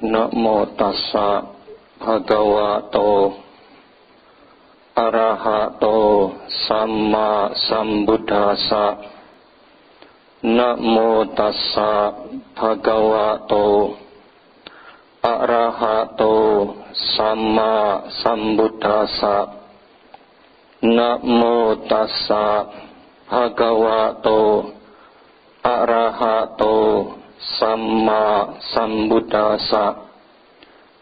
Namo tassa bhagavato arahato samma sambuddhassa. Namo tassa bhagavato arahato samma sambuddhassa. Namo tassa bhagavato arahato samma sambuddhassa.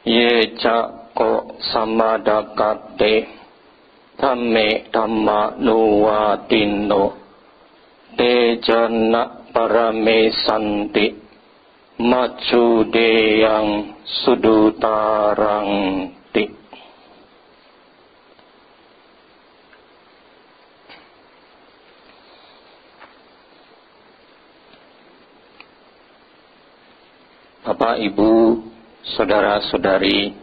Ye cakko samadakate dhamme dhamma nuwatinno te jana parame santi maju deyang sudutarang ti. Bapak, Ibu, saudara-saudari,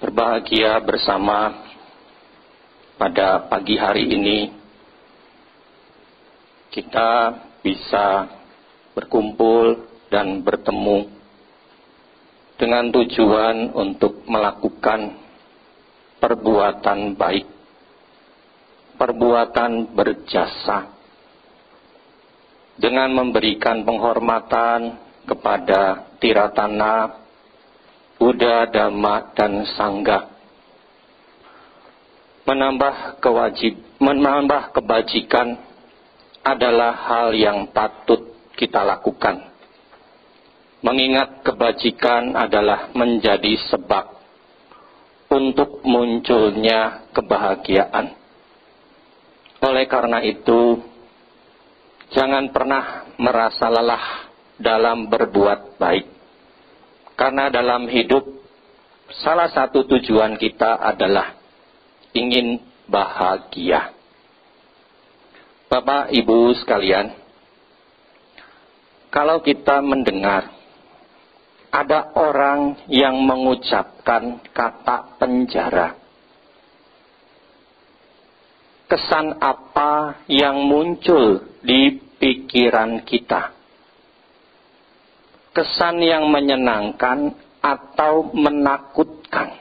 berbahagia bersama pada pagi hari ini kita bisa berkumpul dan bertemu dengan tujuan untuk melakukan perbuatan baik, perbuatan berjasa, dengan memberikan penghormatan kepada Tiratana, Buddha, Dhamma, dan Sangha. Menambah kebajikan adalah hal yang patut kita lakukan. Mengingat kebajikan adalah menjadi sebab untuk munculnya kebahagiaan. Oleh karena itu, jangan pernah merasa lelah dalam berbuat baik. Karena dalam hidup, salah satu tujuan kita adalah ingin bahagia. Bapak, Ibu sekalian, kalau kita mendengar ada orang yang mengucapkan kata penjara, kesan apa yang muncul di pikiran kita? Kesan yang menyenangkan atau menakutkan?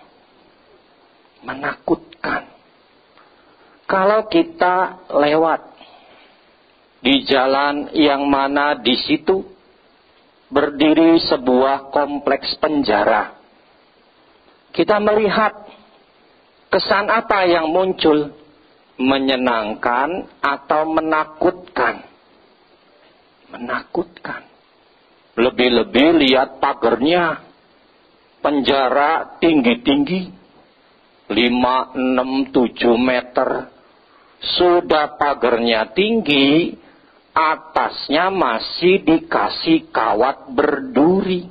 Menakutkan. Kalau kita lewat di jalan yang mana di situ berdiri sebuah kompleks penjara, kita melihat kesan apa yang muncul? Menyenangkan atau menakutkan? Menakutkan. Lebih-lebih lihat pagernya, penjara tinggi-tinggi, 5, 6, 7 meter. Sudah pagernya tinggi, atasnya masih dikasih kawat berduri.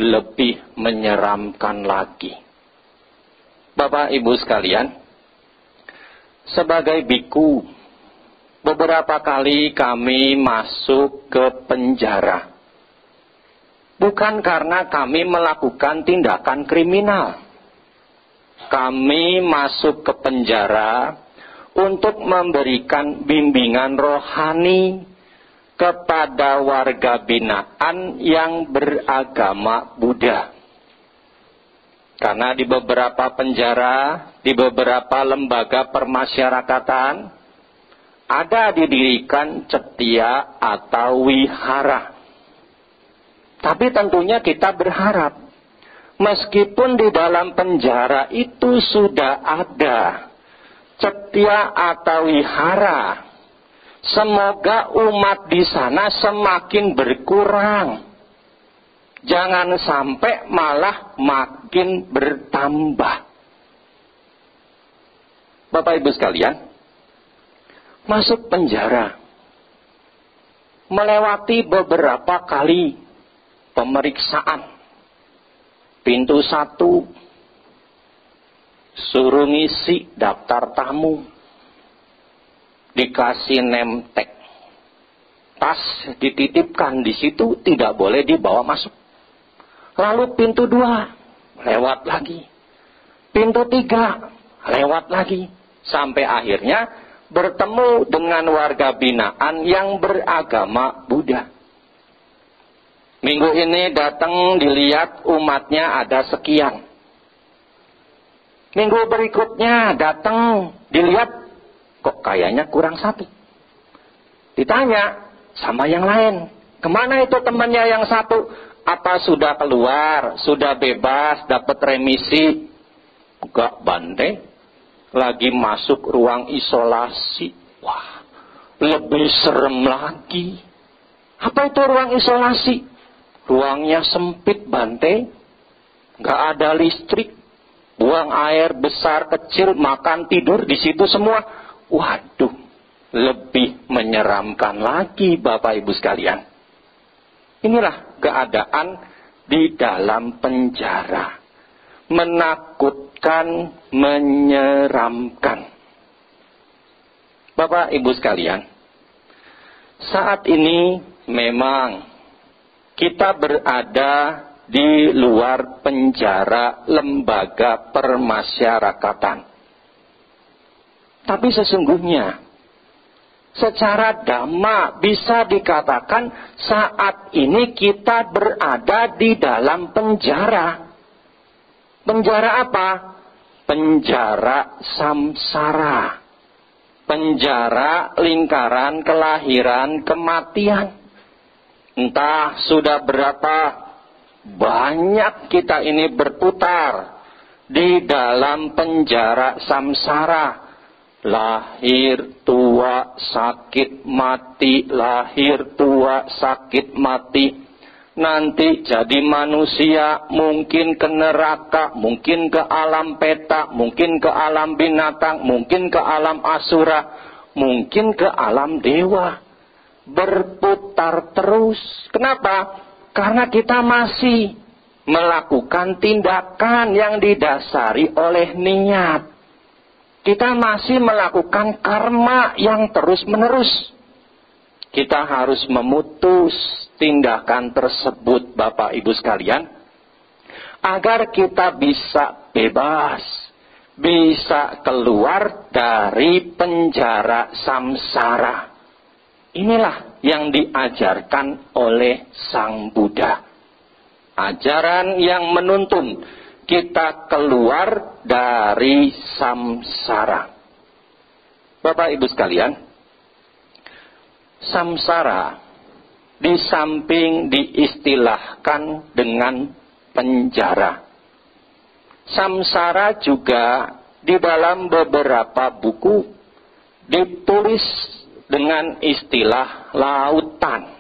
Lebih menyeramkan lagi. Bapak, Ibu sekalian, sebagai biku, beberapa kali kami masuk ke penjara. Bukan karena kami melakukan tindakan kriminal. Kami masuk ke penjara untuk memberikan bimbingan rohani kepada warga binaan yang beragama Buddha. Karena di beberapa penjara, di beberapa lembaga permasyarakatan, ada didirikan cetia atau wihara. Tapi tentunya kita berharap, meskipun di dalam penjara itu sudah ada cetia atau wihara, semoga umat di sana semakin berkurang. Jangan sampai malah makin bertambah. Bapak, Ibu sekalian, masuk penjara, melewati beberapa kali pemeriksaan. Pintu 1, suruh ngisi daftar tamu, dikasih name tag, tas dititipkan di situ, tidak boleh dibawa masuk. Lalu pintu 2, lewat lagi. Pintu 3, lewat lagi. Sampai akhirnya bertemu dengan warga binaan yang beragama Buddha. Minggu ini datang dilihat umatnya ada sekian. Minggu berikutnya datang dilihat kok kayaknya kurang satu. Ditanya sama yang lain, kemana itu temannya yang satu? Apa sudah keluar, sudah bebas, dapat remisi? Enggak, Bante, lagi masuk ruang isolasi. Wah, lebih serem lagi. Apa itu ruang isolasi? Ruangnya sempit, Bante, enggak ada listrik, buang air besar kecil, makan tidur di situ semua. Waduh, lebih menyeramkan lagi, Bapak Ibu sekalian. Inilah keadaan di dalam penjara. Menakutkan, menyeramkan. Bapak Ibu sekalian, saat ini memang kita berada di luar penjara lembaga permasyarakatan. Tapi sesungguhnya secara dhamma bisa dikatakan saat ini kita berada di dalam penjara. Penjara apa? Penjara samsara. Penjara lingkaran kelahiran kematian. Entah sudah berapa banyak kita ini berputar di dalam penjara samsara. Lahir, tua, sakit, mati, lahir, tua, sakit, mati. Nanti jadi manusia, mungkin ke neraka, mungkin ke alam petak, mungkin ke alam binatang, mungkin ke alam asura, mungkin ke alam dewa. Berputar terus. Kenapa? Karena kita masih melakukan tindakan yang didasari oleh niat. Kita masih melakukan karma yang terus-menerus. Kita harus memutus tindakan tersebut, Bapak Ibu sekalian, agar kita bisa bebas, bisa keluar dari penjara samsara. Inilah yang diajarkan oleh Sang Buddha. Ajaran yang menuntun kita keluar dari samsara. Bapak Ibu sekalian, samsara di samping diistilahkan dengan penjara, samsara juga di dalam beberapa buku ditulis dengan istilah lautan,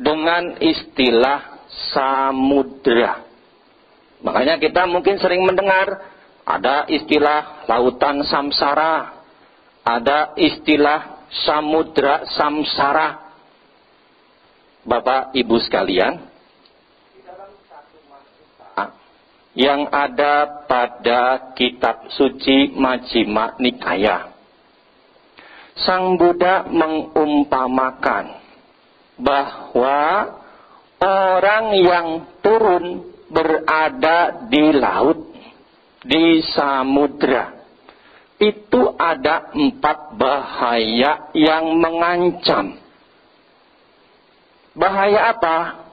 dengan istilah samudra. Makanya kita mungkin sering mendengar ada istilah lautan samsara, ada istilah samudra samsara. Bapak Ibu sekalian, yang ada pada kitab suci Majjhima Nikaya, Sang Buddha mengumpamakan bahwa orang yang turun berada di laut, di samudra, itu ada 4 bahaya yang mengancam. Bahaya apa?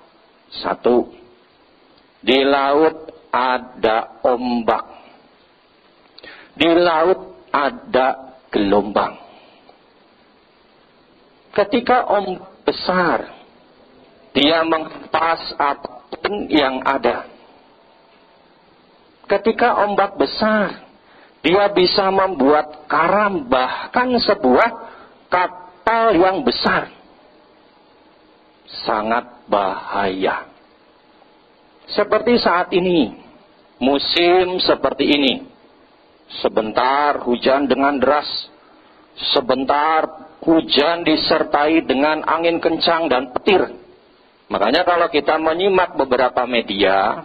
1, di laut ada ombak, di laut ada gelombang. Ketika ombak besar, dia menghempas apapun yang ada. Ketika ombak besar, dia bisa membuat karam, bahkan sebuah kapal yang besar. Sangat bahaya. Seperti saat ini, musim seperti ini. Sebentar hujan dengan deras, sebentar hujan disertai dengan angin kencang dan petir. Makanya kalau kita menyimak beberapa media,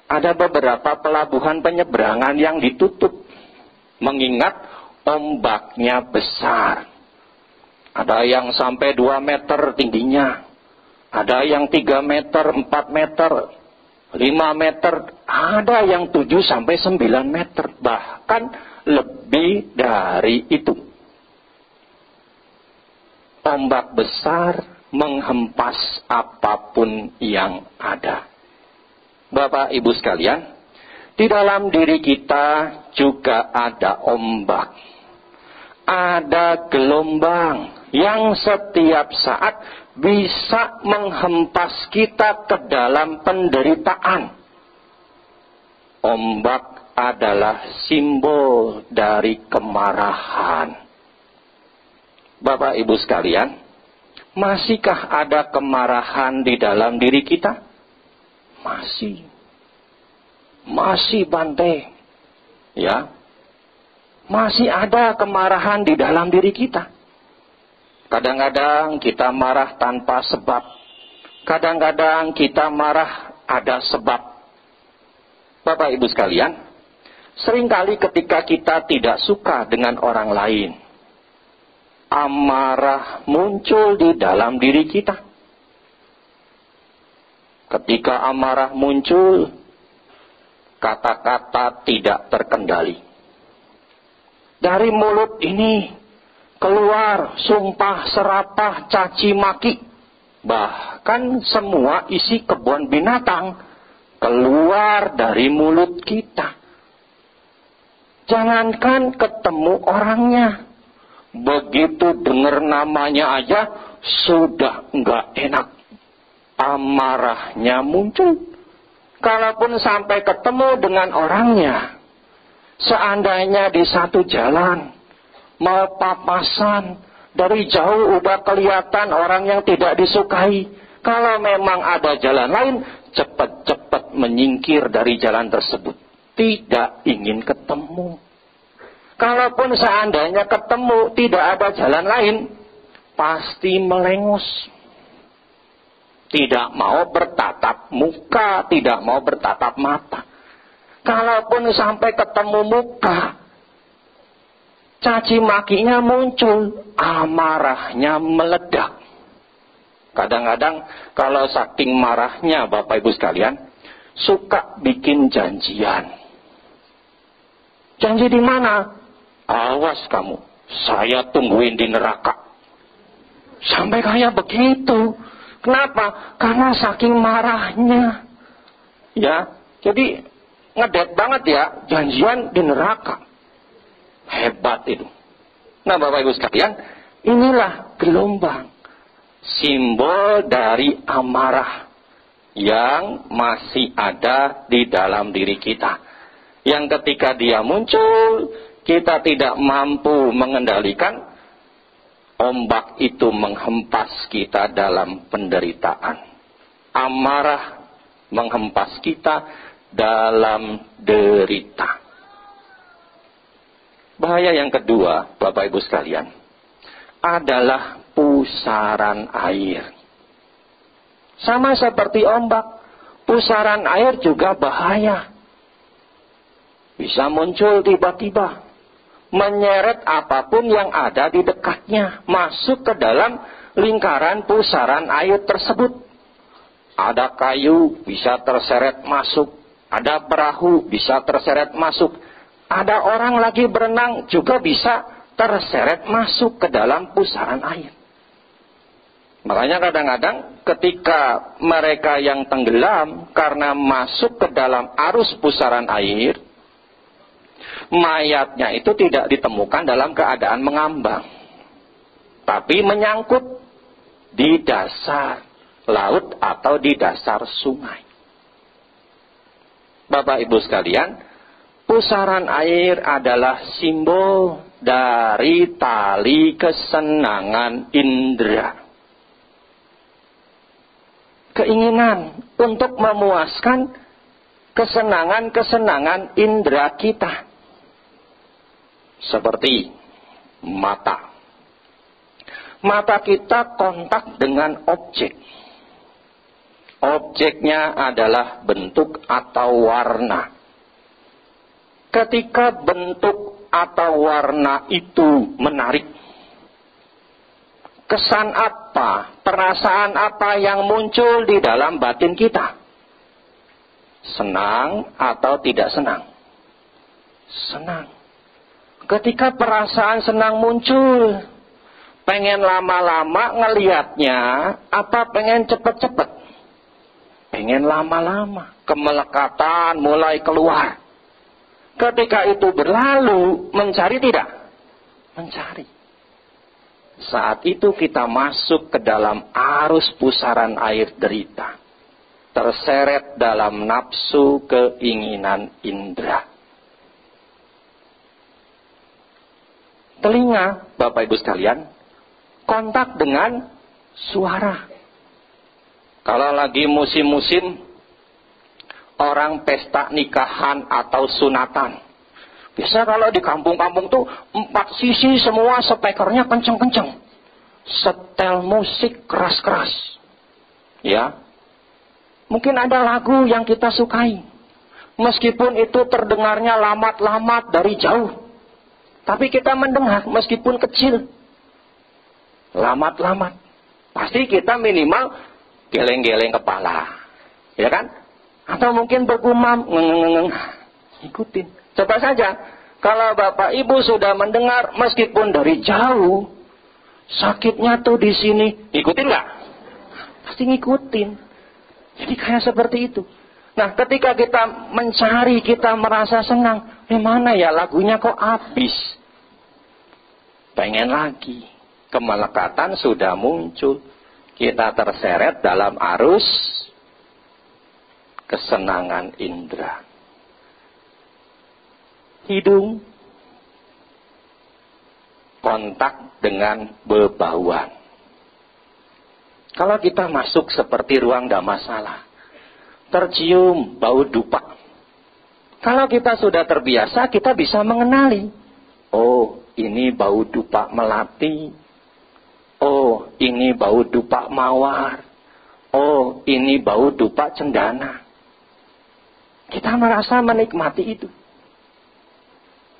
ada beberapa pelabuhan penyeberangan yang ditutup, mengingat ombaknya besar. Ada yang sampai 2 meter tingginya, ada yang 3 meter, 4 meter, 5 meter, ada yang 7 sampai 9 meter, bahkan lebih dari itu. Ombak besar menghempas apapun yang ada. Bapak Ibu sekalian, di dalam diri kita juga ada ombak, ada gelombang yang setiap saat bisa menghempas kita ke dalam penderitaan. Ombak adalah simbol dari kemarahan. Bapak Ibu sekalian, masihkah ada kemarahan di dalam diri kita? Masih Bante. Ya. Masih ada kemarahan di dalam diri kita. Kadang-kadang kita marah tanpa sebab. Kadang-kadang kita marah ada sebab. Bapak Ibu sekalian, seringkali ketika kita tidak suka dengan orang lain, amarah muncul di dalam diri kita. Ketika amarah muncul, kata-kata tidak terkendali. Dari mulut ini keluar sumpah, serapah, caci maki. Bahkan semua isi kebun binatang keluar dari mulut kita. Jangankan ketemu orangnya, begitu dengar namanya aja sudah enggak enak. Amarahnya muncul. Kalaupun sampai ketemu dengan orangnya, seandainya di satu jalan, mau papasan, dari jauh udah kelihatan orang yang tidak disukai. Kalau memang ada jalan lain, cepat-cepat menyingkir dari jalan tersebut. Tidak ingin ketemu. Kalaupun seandainya ketemu, tidak ada jalan lain, pasti melengus. Tidak mau bertatap muka, tidak mau bertatap mata. Kalaupun sampai ketemu muka, caci makinya muncul, amarahnya meledak. Kadang-kadang kalau saking marahnya Bapak Ibu sekalian, suka bikin janjian. Janji di mana? Awas kamu, saya tungguin di neraka. Sampai kayak begitu. Kenapa? Karena saking marahnya. Ya, jadi ngedet banget ya, janjian di neraka. Hebat itu. Nah Bapak Ibu sekalian, inilah gelombang. Simbol dari amarah yang masih ada di dalam diri kita. Yang ketika dia muncul, kita tidak mampu mengendalikan, ombak itu menghempas kita dalam penderitaan. Amarah menghempas kita dalam derita. Bahaya yang kedua, Bapak Ibu sekalian, adalah pusaran air. Sama seperti ombak, pusaran air juga bahaya. Bisa muncul tiba-tiba, menyeret apapun yang ada di dekatnya, masuk ke dalam lingkaran pusaran air tersebut. Ada kayu bisa terseret masuk, ada perahu bisa terseret masuk, ada orang lagi berenang juga bisa terseret masuk ke dalam pusaran air. Makanya kadang-kadang ketika mereka yang tenggelam karena masuk ke dalam arus pusaran air, mayatnya itu tidak ditemukan dalam keadaan mengambang, tapi menyangkut di dasar laut atau di dasar sungai. Bapak Ibu sekalian, pusaran air adalah simbol dari tali kesenangan indera. Keinginan untuk memuaskan kesenangan-kesenangan indera kita. Seperti mata. Mata kita kontak dengan objek. Objeknya adalah bentuk atau warna. Ketika bentuk atau warna itu menarik, kesan apa, perasaan apa yang muncul di dalam batin kita? Senang atau tidak senang? Senang. Ketika perasaan senang muncul, Pengen lama-lama ngelihatnya, apa pengen cepet-cepet? Pengen lama-lama. Kemelekatan mulai keluar. Ketika itu berlalu, mencari tidak? Mencari. Saat itu kita masuk ke dalam arus pusaran air derita. Terseret dalam nafsu keinginan indera. Telinga, Bapak Ibu sekalian, kontak dengan suara. Kalau lagi musim-musim orang pesta nikahan atau sunatan. Biasa kalau di kampung-kampung tuh 4 sisi semua speakernya kenceng-kenceng. Setel musik keras-keras. Ya. Mungkin ada lagu yang kita sukai. Meskipun itu terdengarnya lamat-lamat dari jauh. Tapi kita mendengar meskipun kecil. Lamat-lamat. Pasti kita minimal geleng-geleng kepala. Ya kan? Atau mungkin bergumam. Ikutin. Coba saja. Kalau Bapak Ibu sudah mendengar meskipun dari jauh. Sakitnya tuh di sini. Ikutin nggak? Pasti ngikutin. Jadi kayak seperti itu. Nah, ketika kita mencari, kita merasa senang. Mana ya lagunya kok habis? Pengen lagi. Kemelekatan sudah muncul. Kita terseret dalam arus kesenangan indera. Hidung kontak dengan bebauan. Kalau kita masuk seperti ruang tidak masalah. Tercium bau dupa. Kalau kita sudah terbiasa, kita bisa mengenali. Oh, ini bau dupa melati. Oh, ini bau dupa mawar. Oh, ini bau dupa cendana. Kita merasa menikmati itu.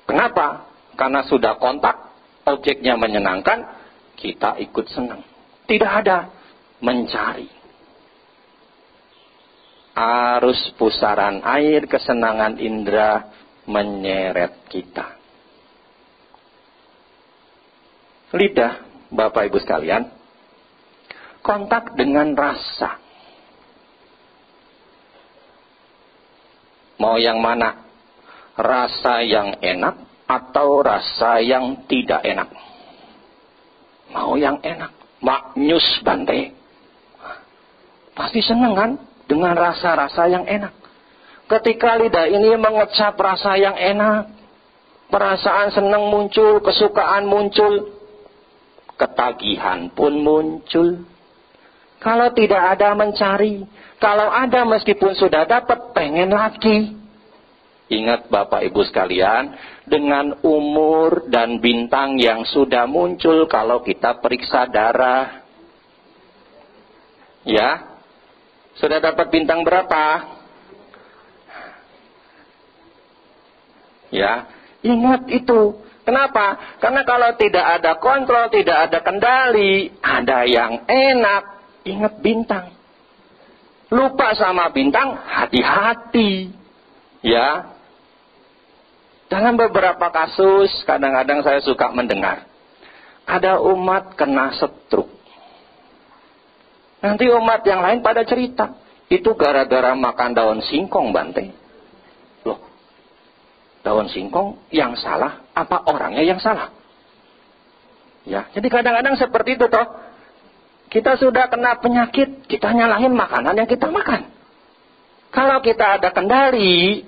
Kenapa? Karena sudah kontak, objeknya menyenangkan, kita ikut senang. Tidak ada mencari. Arus pusaran air kesenangan indera menyeret kita. Lidah, Bapak Ibu sekalian, kontak dengan rasa. Mau yang mana? Rasa yang enak atau rasa yang tidak enak? Mau yang enak. Maknyus Bante. Pasti senang kan? Dengan rasa-rasa yang enak. Ketika lidah ini mengecap rasa yang enak, perasaan senang muncul, kesukaan muncul, ketagihan pun muncul. Kalau tidak ada mencari, kalau ada meskipun sudah dapat, pengen lagi. Ingat Bapak Ibu sekalian, dengan umur dan bintang yang sudah muncul kalau kita periksa darah. Ya, sudah dapat bintang berapa? Ya, ingat itu. Kenapa? Karena kalau tidak ada kontrol, tidak ada kendali, ada yang enak, ingat bintang. Lupa sama bintang, hati-hati. Ya. Dalam beberapa kasus, kadang-kadang saya suka mendengar. Ada umat kena stroke. Nanti umat yang lain pada cerita. Itu gara-gara makan daun singkong, Bante. Loh, daun singkong yang salah, apa orangnya yang salah? Ya, jadi kadang-kadang seperti itu toh. Kita sudah kena penyakit, kita nyalahin makanan yang kita makan. Kalau kita ada kendali,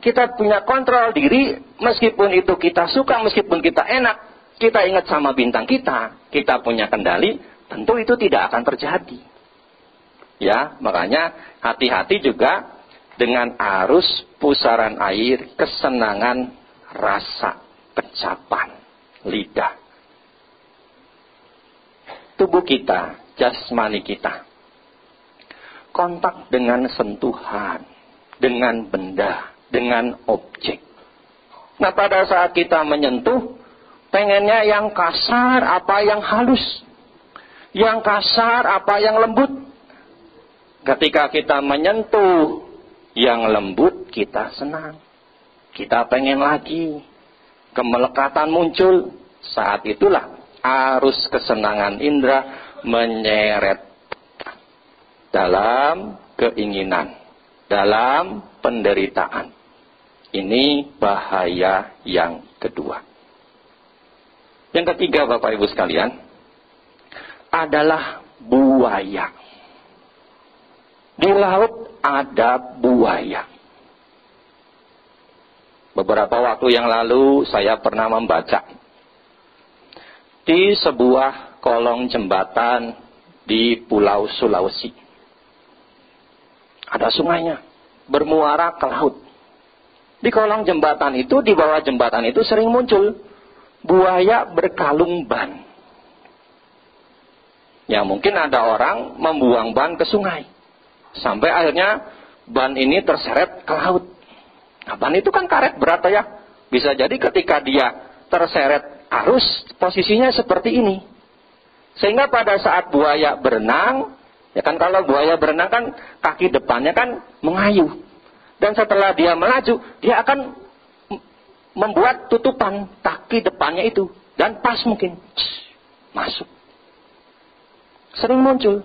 kita punya kontrol diri, meskipun itu kita suka, meskipun kita enak, kita ingat sama bintang kita punya kendali, tentu itu tidak akan terjadi. Ya, makanya hati-hati juga dengan arus pusaran air, kesenangan, rasa, kecapan, lidah. Tubuh kita, jasmani kita, kontak dengan sentuhan, dengan benda, dengan objek. Nah, pada saat kita menyentuh, pengennya yang kasar apa yang halus, yang kasar apa yang lembut. Ketika kita menyentuh yang lembut, kita senang, kita pengen lagi, kemelekatan muncul. Saat itulah arus kesenangan indera menyeret dalam keinginan, dalam penderitaan. Ini bahaya yang kedua. Yang ketiga, Bapak Ibu sekalian, adalah buaya. Di laut ada buaya. Beberapa waktu yang lalu saya pernah membaca di sebuah kolong jembatan di Pulau Sulawesi. Ada sungainya, bermuara ke laut. Di kolong jembatan itu, di bawah jembatan itu sering muncul buaya berkalung ban. Ya mungkin ada orang membuang ban ke sungai. Sampai akhirnya ban ini terseret ke laut. Nah, ban itu kan karet berat ya. Bisa jadi ketika dia terseret arus, posisinya seperti ini. Sehingga pada saat buaya berenang, ya kan kalau buaya berenang kan kaki depannya kan mengayuh. Dan setelah dia melaju, dia akan membuat tutupan kaki depannya itu. Dan pas mungkin masuk. Sering muncul.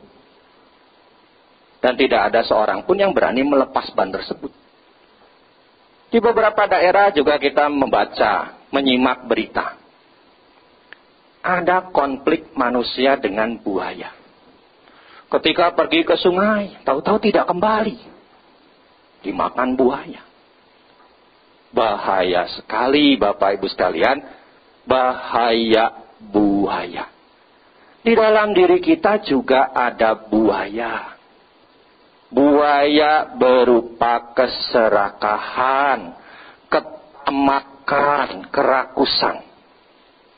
Dan tidak ada seorang pun yang berani melepas ban tersebut. Di beberapa daerah juga kita membaca, menyimak berita. Ada konflik manusia dengan buaya. Ketika pergi ke sungai, tahu-tahu tidak kembali. Dimakan buaya. Bahaya sekali Bapak Ibu sekalian. Bahaya buaya. Di dalam diri kita juga ada buaya. Buaya berupa keserakahan, ketamakan, kerakusan.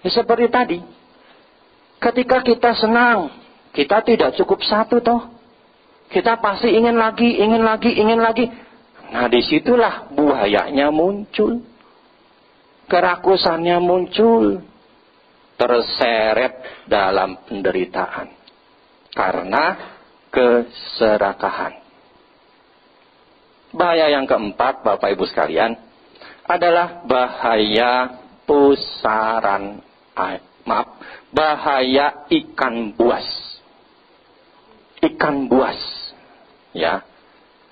Ya, seperti tadi. Ketika kita senang, kita tidak cukup satu toh. Kita pasti ingin lagi, ingin lagi, ingin lagi. Nah disitulah buayanya muncul. Kerakusannya muncul. Terseret dalam penderitaan. Karena keserakahan. Bahaya yang keempat, Bapak Ibu sekalian, adalah bahaya pusaran air. Bahaya ikan buas. Ikan buas. Ya.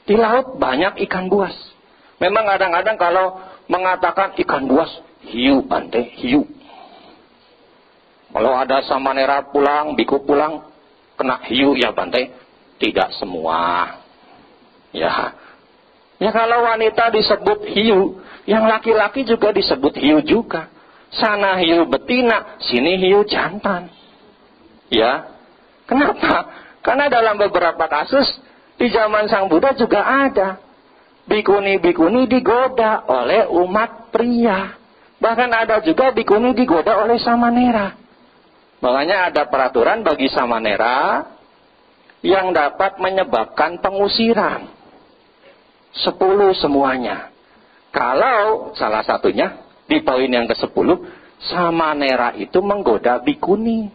Di laut banyak ikan buas. Memang kadang-kadang kalau mengatakan ikan buas, hiu Bante, hiu. Kalau ada samanera pulang, biku pulang, kena hiu ya Bante. Tidak semua. Ya. Ya kalau wanita disebut hiu, yang laki-laki juga disebut hiu juga. Sana hiu betina, sini hiu jantan. Ya. Kenapa? Karena dalam beberapa kasus di zaman Sang Buddha juga ada bikuni-bikuni digoda oleh umat pria. Bahkan ada juga bikuni digoda oleh samanera. Makanya ada peraturan bagi samanera yang dapat menyebabkan pengusiran. 10 semuanya. Kalau salah satunya di poin yang ke-10, samanera itu menggoda bikuni.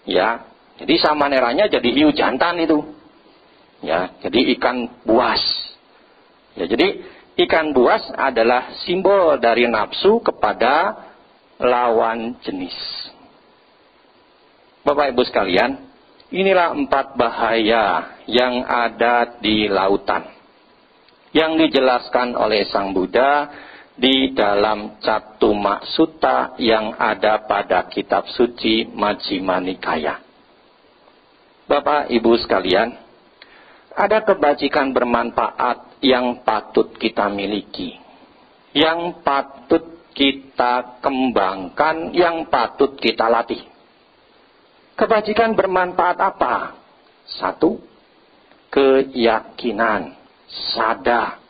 Ya, jadi samaneranya jadi hiu jantan itu. Ya, jadi ikan buas. Ya, jadi ikan buas adalah simbol dari nafsu kepada lawan jenis. Bapak Ibu sekalian, inilah 4 bahaya yang ada di lautan. Yang dijelaskan oleh Sang Buddha di dalam Cattuma Sutta yang ada pada kitab suci Majjhima Nikaya. Bapak Ibu sekalian, ada kebajikan bermanfaat yang patut kita miliki, yang patut kita kembangkan, yang patut kita latih. Kebajikan bermanfaat apa? 1, keyakinan, sadar.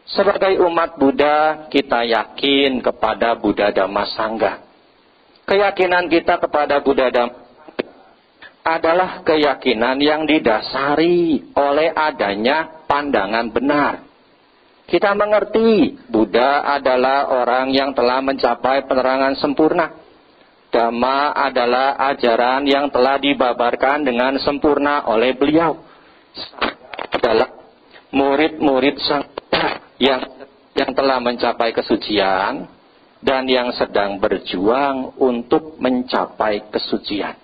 Sebagai umat Buddha, kita yakin kepada Buddha Dhamma Sangha. Keyakinan kita kepada Buddha Dhamma adalah keyakinan yang didasari oleh adanya pandangan benar. Kita mengerti Buddha adalah orang yang telah mencapai penerangan sempurna. Dhamma adalah ajaran yang telah dibabarkan dengan sempurna oleh beliau. Adalah murid-murid Sang Buddha yang telah mencapai kesucian, dan yang sedang berjuang untuk mencapai kesucian.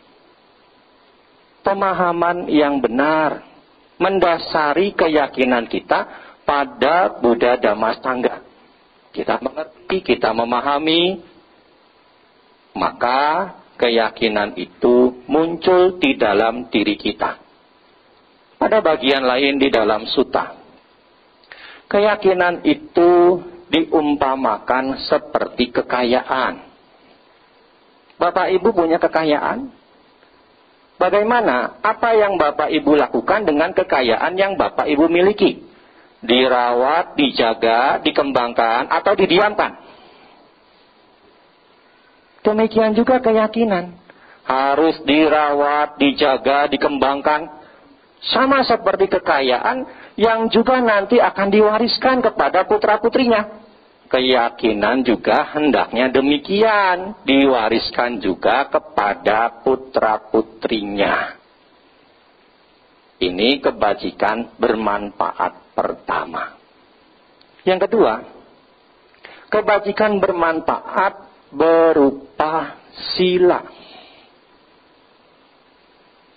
Pemahaman yang benar mendasari keyakinan kita pada Buddha Dhamma Sangha. Kita mengerti, kita memahami, maka keyakinan itu muncul di dalam diri kita. Pada bagian lain di dalam sutta, keyakinan itu diumpamakan seperti kekayaan. Bapak Ibu punya kekayaan? Bagaimana? Apa yang Bapak Ibu lakukan dengan kekayaan yang Bapak Ibu miliki? Dirawat, dijaga, dikembangkan, atau didiamkan? Demikian juga keyakinan. Harus dirawat, dijaga, dikembangkan. Sama seperti kekayaan yang juga nanti akan diwariskan kepada putra-putrinya. Keyakinan juga hendaknya demikian. Diwariskan juga kepada putra-putrinya. Ini kebajikan bermanfaat pertama. Yang kedua, kebajikan bermanfaat berupa sila.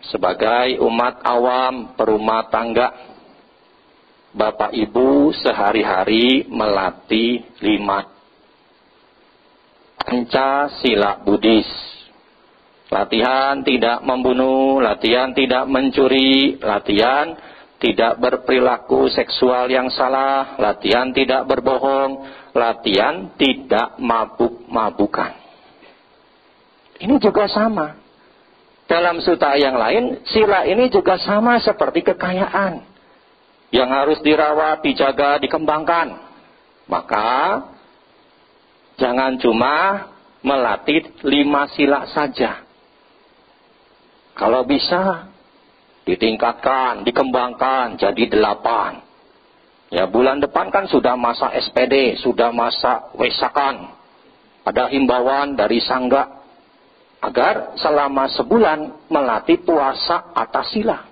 Sebagai umat awam perumah tangga, Bapak Ibu sehari-hari melatih 5 Pancasila Buddhis. Latihan tidak membunuh, latihan tidak mencuri, latihan tidak berperilaku seksual yang salah, latihan tidak berbohong, latihan tidak mabuk-mabukan. Ini juga sama. Dalam sutta yang lain, sila ini juga sama seperti kekayaan yang harus dirawat, dijaga, dikembangkan. Maka jangan cuma melatih 5 sila saja. Kalau bisa ditingkatkan, dikembangkan jadi 8. Ya, bulan depan kan sudah masa SPD, sudah masa Wesakan. Ada himbauan dari Sangga agar selama sebulan melatih puasa atas sila.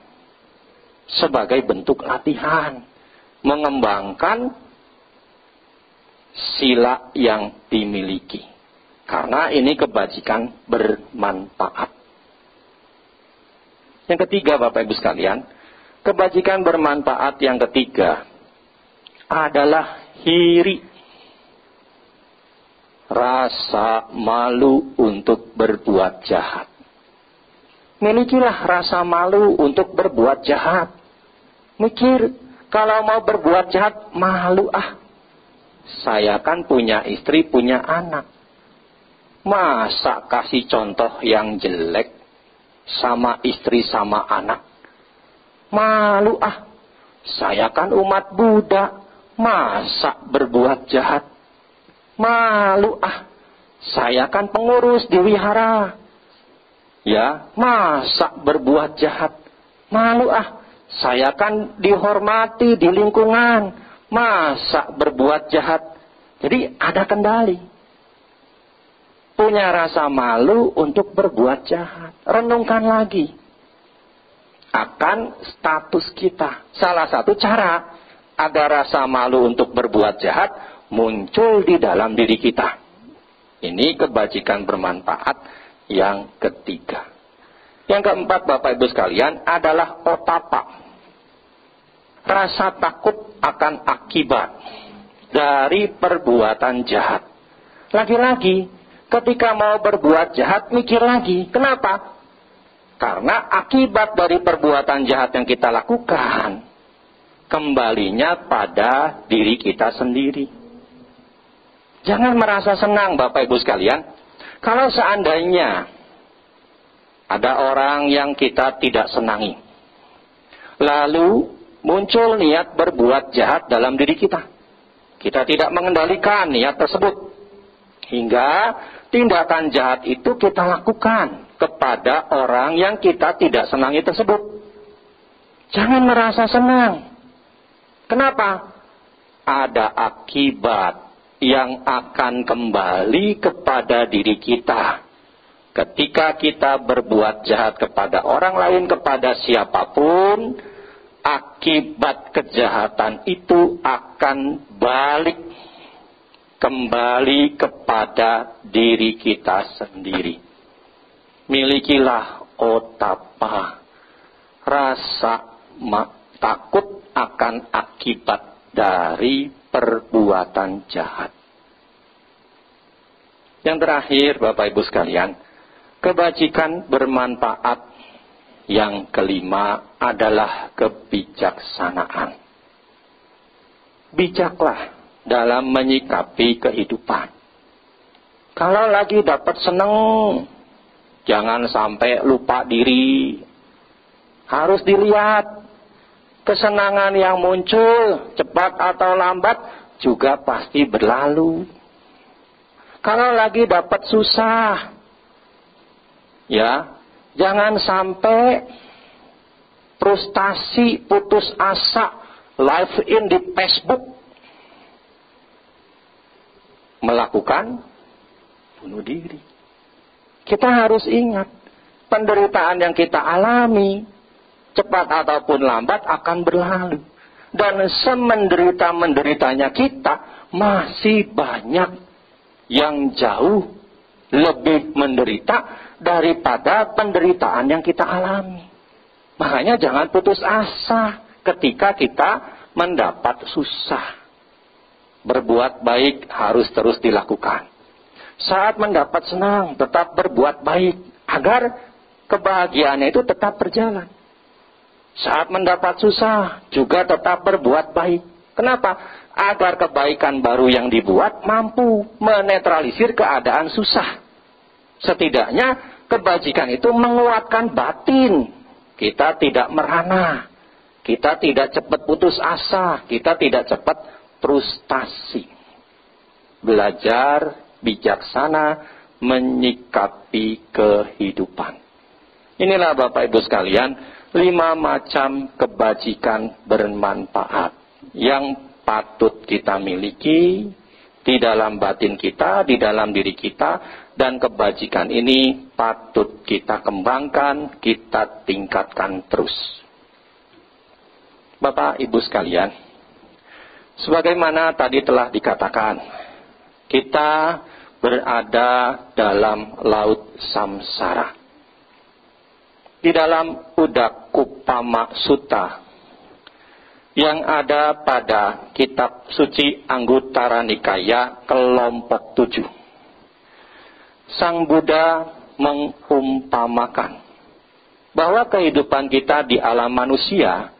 Sebagai bentuk latihan. Mengembangkan sila yang dimiliki. Karena ini kebajikan bermanfaat. Yang ketiga, Bapak Ibu sekalian, kebajikan bermanfaat yang ketiga adalah hiri. Rasa malu untuk berbuat jahat. Milikilah rasa malu untuk berbuat jahat. Mikir, kalau mau berbuat jahat, malu Saya kan punya istri, punya anak. Masa kasih contoh yang jelek sama istri sama anak? Malu Saya kan umat Buddha. Masa berbuat jahat? Malu Saya kan pengurus di wihara. Ya, masa berbuat jahat? Malu Saya kan dihormati di lingkungan. Masa berbuat jahat? Jadi ada kendali. Punya rasa malu untuk berbuat jahat. Renungkan lagi akan status kita. Salah satu cara agar rasa malu untuk berbuat jahat muncul di dalam diri kita. Ini kebajikan bermanfaat yang ketiga. Yang keempat, Bapak Ibu sekalian, adalah otapa. Rasa takut akan akibat dari perbuatan jahat. Lagi-lagi, ketika mau berbuat jahat, mikir lagi. Kenapa? Karena akibat dari perbuatan jahat yang kita lakukan, kembalinya pada diri kita sendiri. Jangan merasa senang, Bapak Ibu sekalian, kalau seandainya ada orang yang kita tidak senangi, lalu muncul niat berbuat jahat dalam diri kita. Kita tidak mengendalikan niat tersebut, hingga tindakan jahat itu kita lakukan kepada orang yang kita tidak senangi tersebut. Jangan merasa senang. Kenapa? Ada akibat yang akan kembali kepada diri kita. Ketika kita berbuat jahat kepada orang lain, kepada siapapun, akibat kejahatan itu akan balik kembali kepada diri kita sendiri. Milikilah otapa, rasa takut akan akibat dari perbuatan jahat. Yang terakhir, Bapak Ibu sekalian, kebajikan bermanfaat. Yang kelima adalah kebijaksanaan. Bijaklah dalam menyikapi kehidupan. Kalau lagi dapat senang, jangan sampai lupa diri. Harus dilihat, kesenangan yang muncul cepat atau lambat juga pasti berlalu. Kalau lagi dapat susah, ya, jangan sampai frustasi, putus asa, live in di Facebook, melakukan bunuh diri. Kita harus ingat, penderitaan yang kita alami, cepat ataupun lambat akan berlalu. Dan semenderita-menderitanya kita, masih banyak yang jauh lebih menderita daripada penderitaan yang kita alami. Makanya jangan putus asa ketika kita mendapat susah. Berbuat baik harus terus dilakukan. Saat mendapat senang, tetap berbuat baik agar kebahagiaannya itu tetap berjalan. Saat mendapat susah, juga tetap berbuat baik. Kenapa? Agar kebaikan baru yang dibuat mampu menetralisir keadaan susah. Setidaknya kebajikan itu menguatkan batin. Kita tidak merana. Kita tidak cepat putus asa. Kita tidak cepat frustasi. Belajar bijaksana menyikapi kehidupan. Inilah Bapak Ibu sekalian, 5 macam kebajikan bermanfaat yang patut kita miliki di dalam batin kita, di dalam diri kita, dan kebajikan ini patut kita kembangkan, kita tingkatkan terus. Bapak Ibu sekalian, sebagaimana tadi telah dikatakan, kita berada dalam laut samsara. Di dalam Udakupama Sutta yang ada pada kitab suci Anguttara Nikaya kelompok 7. Sang Buddha mengumpamakan bahwa kehidupan kita di alam manusia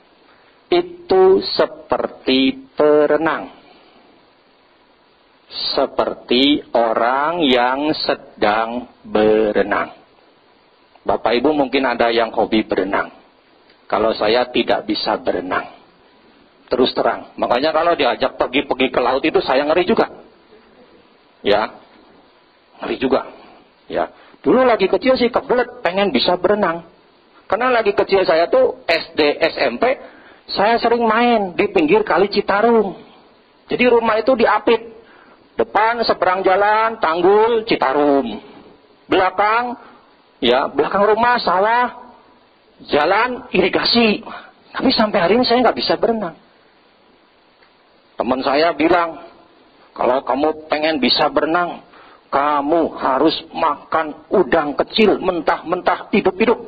itu seperti berenang. Seperti orang yang sedang berenang. Bapak Ibu mungkin ada yang hobi berenang. Kalau saya tidak bisa berenang. Terus terang. Makanya kalau diajak pergi ke laut itu saya ngeri juga. Ya. Ngeri juga. Ya. Dulu lagi kecil sih kebelet pengen bisa berenang. Karena lagi kecil saya tuh SD, SMP, saya sering main di pinggir Kali Citarum. Jadi rumah itu diapit. Depan seberang jalan, tanggul, Citarum. Belakang rumah sawah, jalan irigasi. Tapi sampai hari ini saya nggak bisa berenang. Teman saya bilang, kalau kamu pengen bisa berenang, kamu harus makan udang kecil mentah-mentah hidup-hidup.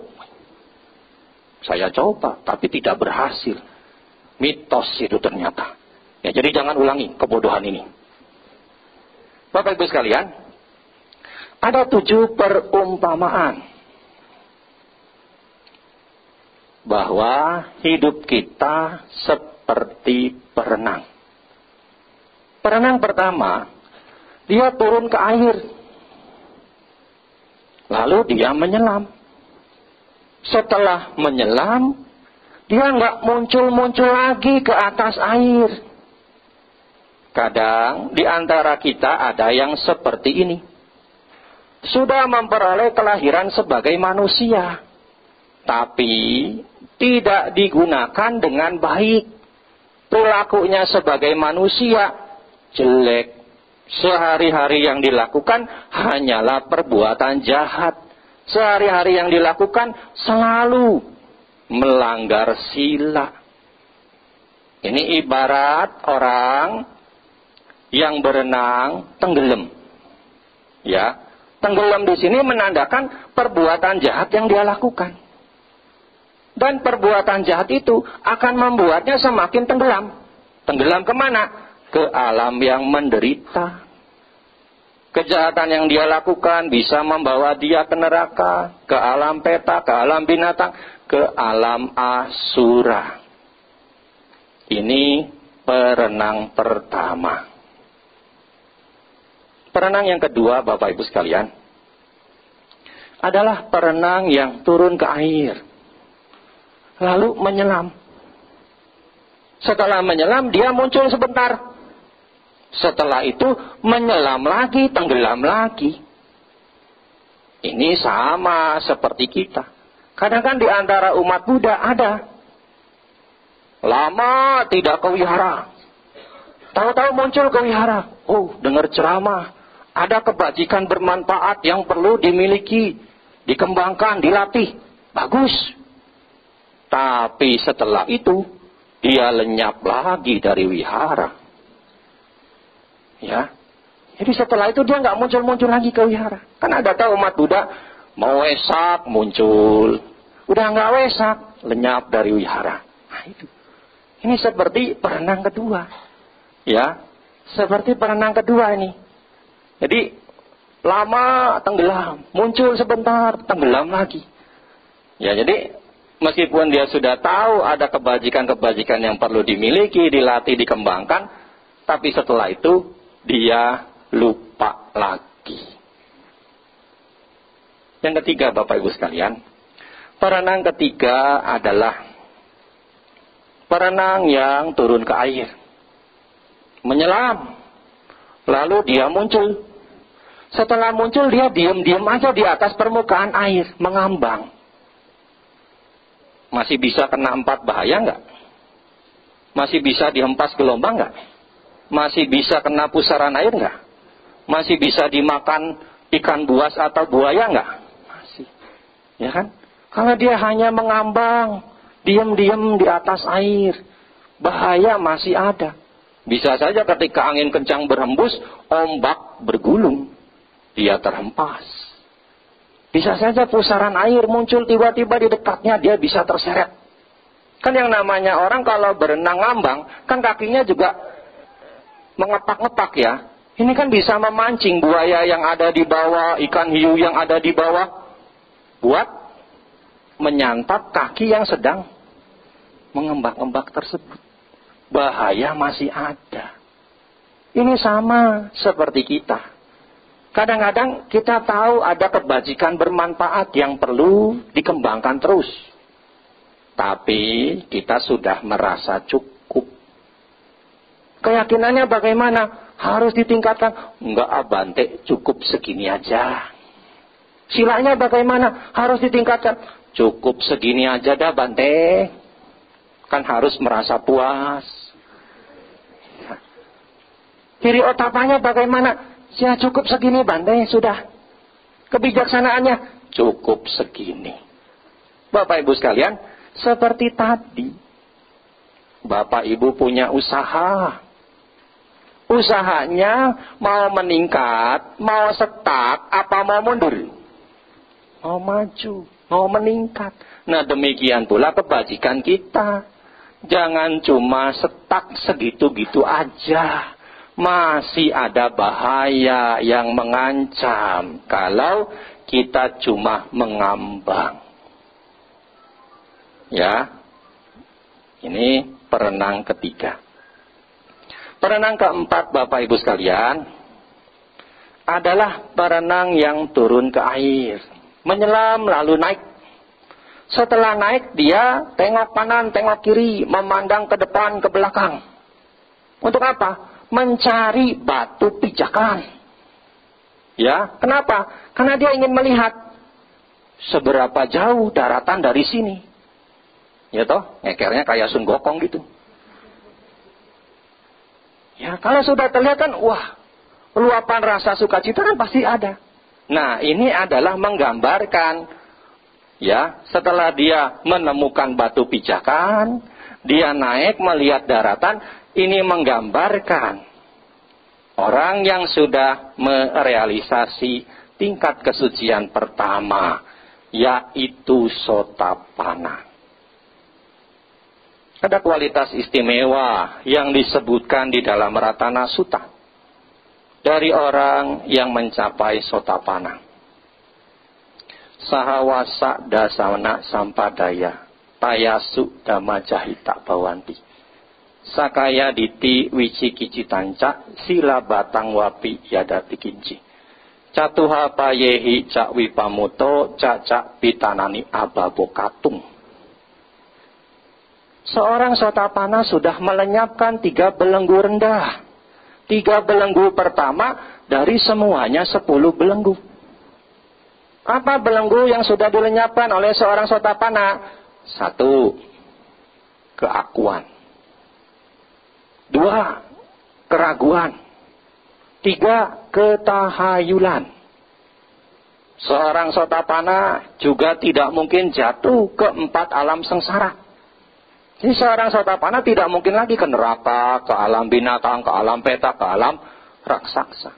Saya coba, tapi tidak berhasil. Mitos itu ternyata. Ya, jadi jangan ulangi kebodohan ini. Bapak Ibu sekalian, ada 7 perumpamaan bahwa hidup kita seperti berenang. Perenang pertama, dia turun ke air. Lalu dia menyelam. Setelah menyelam, dia nggak muncul-muncul lagi ke atas air. Kadang di antara kita ada yang seperti ini. Sudah memperoleh kelahiran sebagai manusia, tapi tidak digunakan dengan baik. Perilakunya sebagai manusia jelek. Sehari-hari yang dilakukan hanyalah perbuatan jahat. Sehari-hari yang dilakukan selalu melanggar sila. Ini ibarat orang yang berenang tenggelam. Ya, tenggelam di sini menandakan perbuatan jahat yang dia lakukan. Dan perbuatan jahat itu akan membuatnya semakin tenggelam. Tenggelam kemana? Ke alam yang menderita. Kejahatan yang dia lakukan bisa membawa dia ke neraka, ke alam peta, ke alam binatang, ke alam asura. Ini perenang pertama. Perenang yang kedua, Bapak Ibu sekalian, adalah perenang yang turun ke air, lalu menyelam. Setelah menyelam, dia muncul sebentar. Setelah itu menyelam lagi, tenggelam lagi. Ini sama seperti kita. Kadang kan di antara umat Buddha ada lama tidak ke wihara, tahu-tahu muncul ke wihara. Oh, dengar ceramah, ada kebajikan bermanfaat yang perlu dimiliki, dikembangkan, dilatih. Bagus. Tapi setelah itu dia lenyap lagi dari wihara. Ya, jadi setelah itu dia nggak muncul-muncul lagi ke wihara. Kan ada tahu umat Buddha mau wesak muncul, udah nggak wesak lenyap dari wihara. Nah itu, ini seperti perenang kedua, ya, seperti perenang kedua ini. Jadi lama tenggelam, muncul sebentar tenggelam lagi. Ya, jadi meskipun dia sudah tahu ada kebajikan-kebajikan yang perlu dimiliki, dilatih, dikembangkan, tapi setelah itu dia lupa lagi. Yang ketiga, Bapak Ibu sekalian, perenang ketiga adalah perenang yang turun ke air, menyelam, lalu dia muncul. Setelah muncul dia diam-diam aja di atas permukaan air, mengambang. Masih bisa kena 4 bahaya nggak? Masih bisa dihempas gelombang nggak? Masih bisa kena pusaran air nggak? Masih bisa dimakan ikan buas atau buaya nggak? Masih. Ya kan? Kalau dia hanya mengambang, diam-diam di atas air, bahaya masih ada. Bisa saja ketika angin kencang berhembus, ombak bergulung, dia terhempas. Bisa saja pusaran air muncul tiba-tiba di dekatnya, dia bisa terseret. Kan yang namanya orang kalau berenang ngambang, kan kakinya juga mengepak-ngepak ya. Ini kan bisa memancing buaya yang ada di bawah, ikan hiu yang ada di bawah, buat menyantap kaki yang sedang mengembak-embak tersebut. Bahaya masih ada. Ini sama seperti kita. Kadang-kadang kita tahu ada kebajikan bermanfaat yang perlu dikembangkan terus. Tapi kita sudah merasa cukup. Keyakinannya bagaimana? Harus ditingkatkan. Enggak, Bante, cukup segini aja. Silanya bagaimana? Harus ditingkatkan. Cukup segini aja dah, Bante. Kan harus merasa puas. Kiri otapanya bagaimana? Ya cukup segini, Bante, sudah. Kebijaksanaannya cukup segini. Bapak Ibu sekalian, seperti tadi. Bapak Ibu punya usaha. Usahanya mau meningkat, mau stuck, apa mau mundur? Mau maju, mau meningkat. Nah demikian pula kebajikan kita. Jangan cuma stuck segitu-gitu aja. Masih ada bahaya yang mengancam kalau kita cuma mengambang. Ya, ini perenang ketiga. Perenang keempat, Bapak Ibu sekalian, adalah perenang yang turun ke air. Menyelam lalu naik. Setelah naik, dia tengok kanan, tengok kiri, memandang ke depan, ke belakang. Untuk apa? Mencari batu pijakan. Ya, kenapa? Karena dia ingin melihat seberapa jauh daratan dari sini. Ya toh, ngekernya kayak Sun Gokong gitu. Ya, kalau sudah terlihat kan, wah, luapan rasa sukacita kan pasti ada. Nah, ini adalah menggambarkan, ya, setelah dia menemukan batu pijakan, dia naik melihat daratan, ini menggambarkan Orang yang sudah merealisasi tingkat kesucian pertama, yaitu Sotapanna. Ada kualitas istimewa yang disebutkan di dalam Ratana Sutta dari orang yang mencapai Sotapanna. Sahawasa dasana sampadaya tayasu damajahita bawanti. Sakaya diti wicikicitanca sila batang wapi yadati kinci. Catuha payehi cak wipamuto cak pitanani ababokatung. Seorang Sotapanna sudah melenyapkan 3 belenggu rendah. 3 belenggu pertama dari semuanya 10 belenggu. Apa belenggu yang sudah dilenyapkan oleh seorang Sotapanna? 1, keakuan. 2, keraguan. 3, ketahayulan. Seorang Sotapanna juga tidak mungkin jatuh ke 4 alam sengsara. Jadi seorang Sotapanna tidak mungkin lagi ke neraka, ke alam binatang, ke alam peta, ke alam raksasa.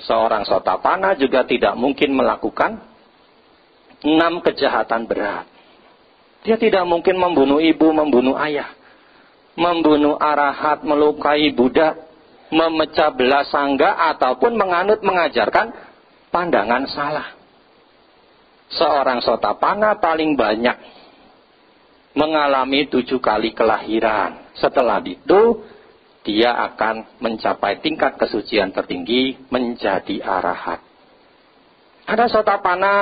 Seorang Sotapanna juga tidak mungkin melakukan 6 kejahatan berat. Dia tidak mungkin membunuh ibu, membunuh ayah, membunuh arahat, melukai budak, memecah belah sangga, ataupun mengajarkan pandangan salah. Seorang Sotapanna paling banyak mengalami 7 kali kelahiran. Setelah itu, dia akan mencapai tingkat kesucian tertinggi menjadi arahat. Ada Sotapanna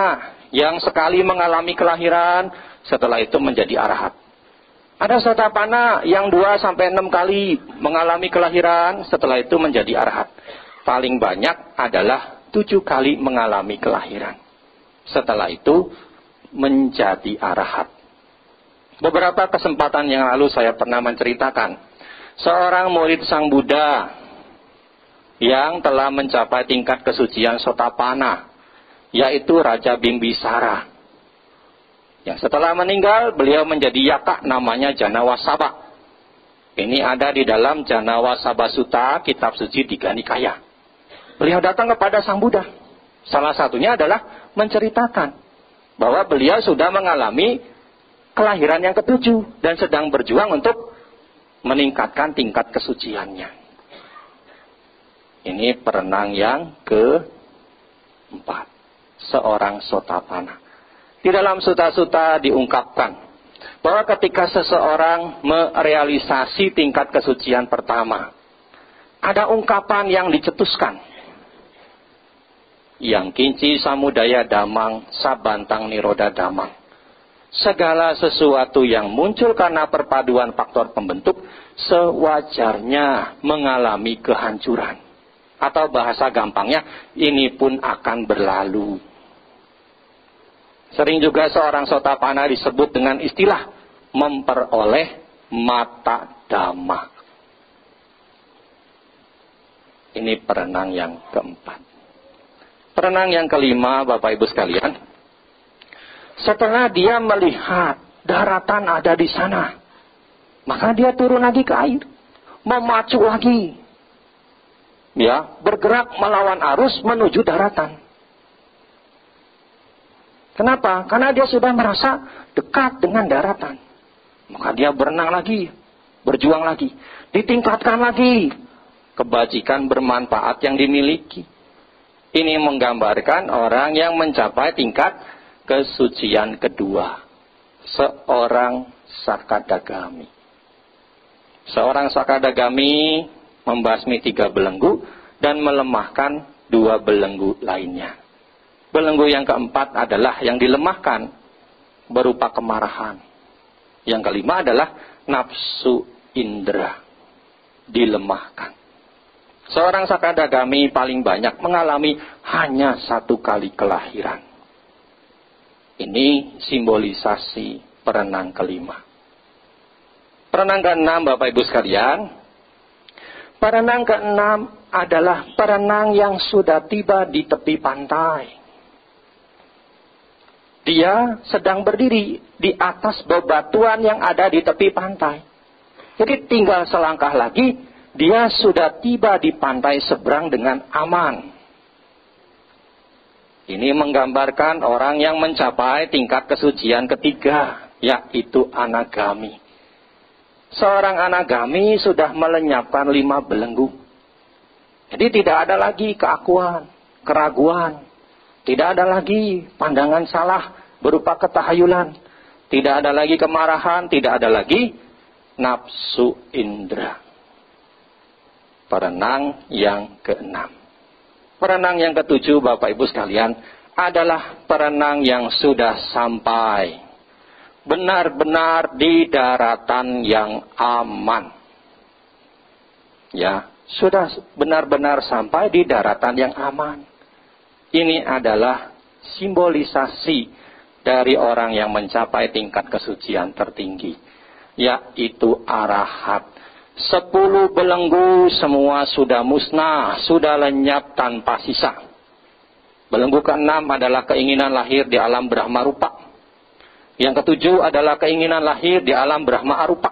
yang sekali mengalami kelahiran, setelah itu menjadi arahat. Ada Sotapanna yang 2-6 kali mengalami kelahiran, setelah itu menjadi arahat. Paling banyak adalah 7 kali mengalami kelahiran. Setelah itu menjadi arahat. Beberapa kesempatan yang lalu saya pernah menceritakan seorang murid Sang Buddha yang telah mencapai tingkat kesucian Sotapanna, yaitu Raja Bimbisara. Yang setelah meninggal, beliau menjadi yaka, namanya Janawasaba. Ini ada di dalam Janawasaba Sutta, kitab suci Tiga Nikaya. Beliau datang kepada Sang Buddha. Salah satunya adalah menceritakan bahwa beliau sudah mengalami kelahiran yang ke-7 dan sedang berjuang untuk meningkatkan tingkat kesuciannya. Ini perenang yang ke-4. Seorang Sotapanna. Di dalam sutta-sutta diungkapkan bahwa ketika seseorang merealisasi tingkat kesucian pertama, ada ungkapan yang dicetuskan. Yang kinci samudaya damang, sabantang niroda damang. Segala sesuatu yang muncul karena perpaduan faktor pembentuk, sewajarnya mengalami kehancuran. Atau bahasa gampangnya, ini pun akan berlalu. Sering juga seorang Sotapanna disebut dengan istilah memperoleh mata dhamma. Ini perenang yang ke-4. Perenang yang ke-5, Bapak Ibu sekalian. Setelah dia melihat daratan ada di sana, maka dia turun lagi ke air, memacu lagi. Ya, bergerak melawan arus menuju daratan. Kenapa? Karena dia sudah merasa dekat dengan daratan. Maka dia berenang lagi, berjuang lagi, ditingkatkan lagi kebajikan bermanfaat yang dimiliki. Ini menggambarkan orang yang mencapai tingkat kesucian kedua. Seorang Sakadagami. Seorang Sakadagami membasmi 3 belenggu dan melemahkan 2 belenggu lainnya. Belenggu yang ke-4 adalah yang dilemahkan berupa kemarahan. Yang kelima adalah nafsu indera dilemahkan. Seorang Sakadagami paling banyak mengalami hanya 1 kali kelahiran. Ini simbolisasi perenang ke-5. Perenang ke-6, Bapak Ibu sekalian. Perenang ke-6 adalah perenang yang sudah tiba di tepi pantai. Dia sedang berdiri di atas bebatuan yang ada di tepi pantai. Jadi tinggal selangkah lagi, dia sudah tiba di pantai seberang dengan aman. Ini menggambarkan orang yang mencapai tingkat kesucian ketiga, yaitu anagami. Seorang anagami sudah melenyapkan 5 belenggu. Jadi tidak ada lagi keakuan, keraguan. Tidak ada lagi pandangan salah berupa ketahayulan. Tidak ada lagi kemarahan, tidak ada lagi nafsu indera. Perenang yang ke-6. Perenang yang ke-7, Bapak Ibu sekalian, adalah perenang yang sudah sampai benar-benar di daratan yang aman. Ya, sudah benar-benar sampai di daratan yang aman. Ini adalah simbolisasi dari orang yang mencapai tingkat kesucian tertinggi, yaitu arahat. 10 belenggu semua sudah musnah, sudah lenyap tanpa sisa. Belenggu ke-6 adalah keinginan lahir di alam Brahma Rupa. Yang ke-7 adalah keinginan lahir di alam Brahma Arupa.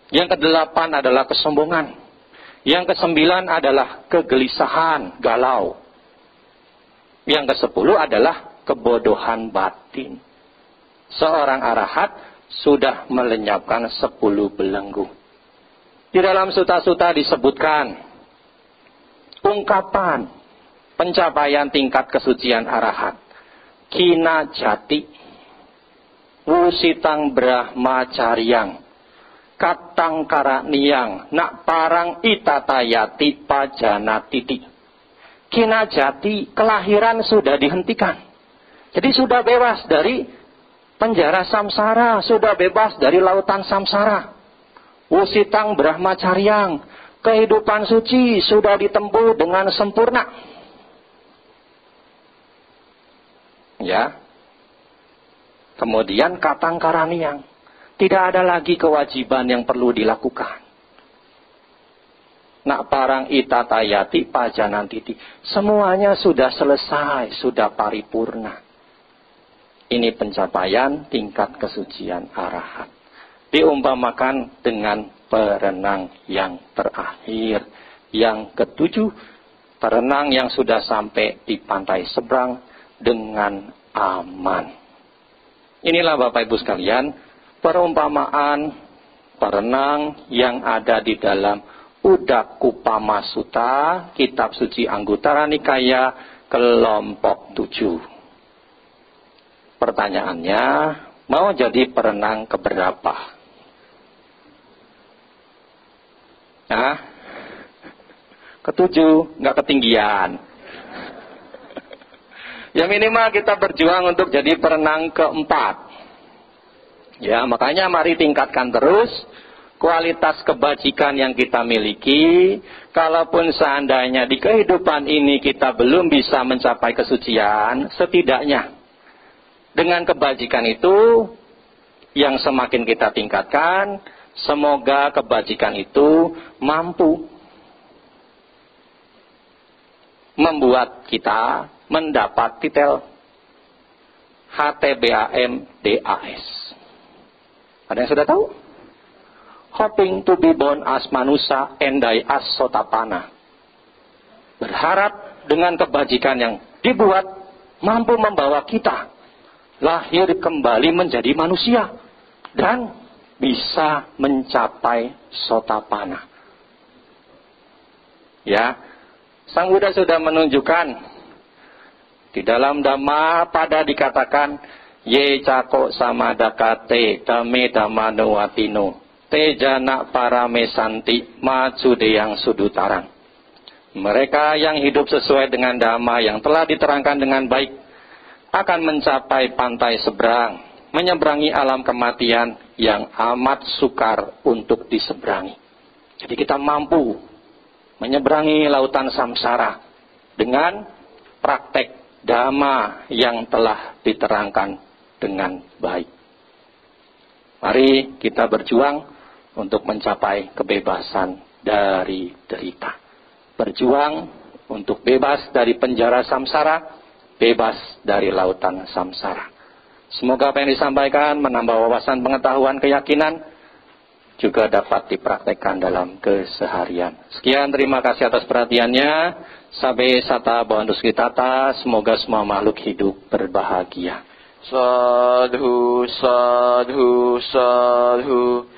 Yang ke-8 adalah kesombongan. Yang ke-9 adalah kegelisahan, galau. Yang ke-10 adalah kebodohan batin. Seorang arahat sudah melenyapkan 10 belenggu. Di dalam suta-suta disebutkan ungkapan pencapaian tingkat kesucian arahat. Kina jati, wusitang brahmacaryang, katang karaniang, nak parang itatayati pajanatiti. Kina jati, kelahiran sudah dihentikan. Jadi sudah bebas dari penjara samsara, sudah bebas dari lautan samsara. Wusitang brahmacaryang, kehidupan suci sudah ditempuh dengan sempurna. Ya. Kemudian katang karaniang, tidak ada lagi kewajiban yang perlu dilakukan. Nak parang itatayati pajanantiti, semuanya sudah selesai, sudah paripurna. Ini pencapaian tingkat kesucian arahat. Diumpamakan dengan perenang yang terakhir. Yang ke-7, perenang yang sudah sampai di pantai seberang dengan aman. Inilah Bapak Ibu sekalian, perumpamaan perenang yang ada di dalam Udakupama Sutta, Kitab Suci Anggutara Nikaya, kelompok 7. Pertanyaannya, mau jadi perenang keberapa? Nah, ke-7, nggak ketinggian. Ya minimal kita berjuang untuk jadi perenang ke-4. Ya, makanya mari tingkatkan terus kualitas kebajikan yang kita miliki. Kalaupun seandainya di kehidupan ini kita belum bisa mencapai kesucian, setidaknya dengan kebajikan itu yang semakin kita tingkatkan, semoga kebajikan itu mampu membuat kita mendapat titel HTBAM-DAS. Ada yang sudah tahu? Hoping to be born as manusa endai as sotapana. Berharap dengan kebajikan yang dibuat mampu membawa kita lahir kembali menjadi manusia dan bisa mencapai sotapana. Ya, Sang Buddha sudah menunjukkan di dalam Dhamma pada dikatakan ye cako samadakate dame dhammanuwatino te jana paramesanti majude yang sudutarang. Mereka yang hidup sesuai dengan Dhamma yang telah diterangkan dengan baik akan mencapai pantai seberang, menyeberangi alam kematian yang amat sukar untuk diseberangi. Jadi kita mampu menyeberangi lautan samsara dengan praktek Dhamma yang telah diterangkan dengan baik. Mari kita berjuang untuk mencapai kebebasan dari derita. Berjuang untuk bebas dari penjara samsara, bebas dari lautan samsara. Semoga apa yang disampaikan menambah wawasan, pengetahuan, keyakinan, juga dapat dipraktekkan dalam keseharian. Sekian, terima kasih atas perhatiannya. Sabe sata bawantus kitata, semoga semua makhluk hidup berbahagia. Sadhu, sadhu, sadhu.